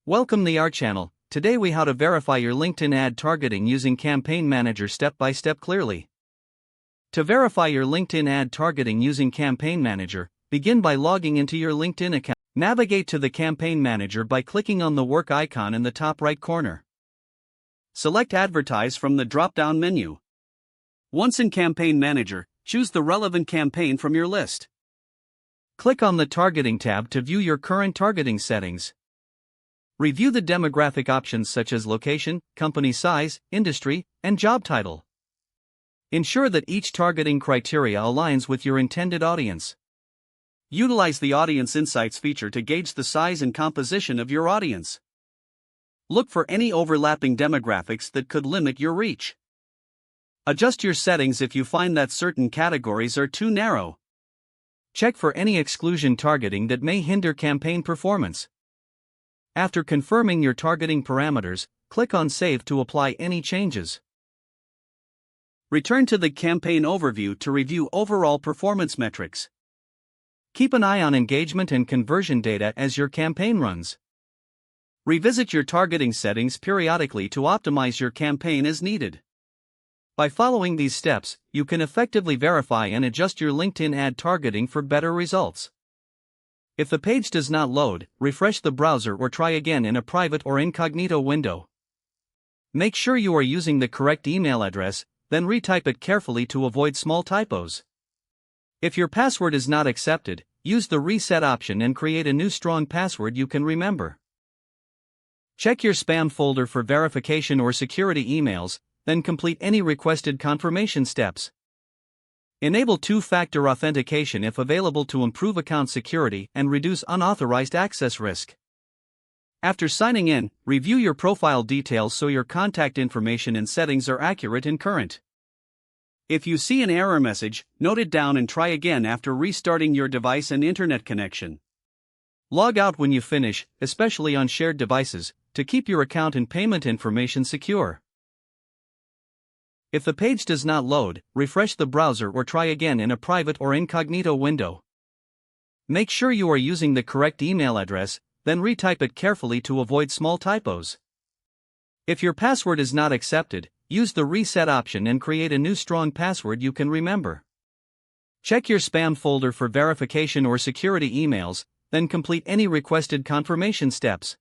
Welcome to our channel. Today we how to verify your LinkedIn ad targeting using Campaign Manager step by step clearly. To verify your LinkedIn ad targeting using Campaign Manager, begin by logging into your LinkedIn account. Navigate to the Campaign Manager by clicking on the work icon in the top right corner. Select Advertise from the drop-down menu. Once in Campaign Manager, choose the relevant campaign from your list. Click on the Targeting tab to view your current targeting settings. Review the demographic options such as location, company size, industry, and job title. Ensure that each targeting criteria aligns with your intended audience. Utilize the Audience Insights feature to gauge the size and composition of your audience. Look for any overlapping demographics that could limit your reach. Adjust your settings if you find that certain categories are too narrow. Check for any exclusion targeting that may hinder campaign performance. After confirming your targeting parameters, click on Save to apply any changes. Return to the campaign overview to review overall performance metrics. Keep an eye on engagement and conversion data as your campaign runs. Revisit your targeting settings periodically to optimize your campaign as needed. By following these steps, you can effectively verify and adjust your LinkedIn ad targeting for better results. If the page does not load, refresh the browser or try again in a private or incognito window. Make sure you are using the correct email address, then retype it carefully to avoid small typos. If your password is not accepted, use the reset option and create a new strong password you can remember. Check your spam folder for verification or security emails, then complete any requested confirmation steps. Enable two-factor authentication if available to improve account security and reduce unauthorized access risk. After signing in, review your profile details so your contact information and settings are accurate and current. If you see an error message, note it down and try again after restarting your device and internet connection. Log out when you finish, especially on shared devices, to keep your account and payment information secure. If the page does not load, refresh the browser or try again in a private or incognito window. Make sure you are using the correct email address, then retype it carefully to avoid small typos. If your password is not accepted, use the reset option and create a new strong password you can remember. Check your spam folder for verification or security emails, then complete any requested confirmation steps.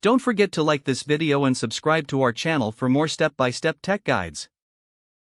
Don't forget to like this video and subscribe to our channel for more step-by-step tech guides.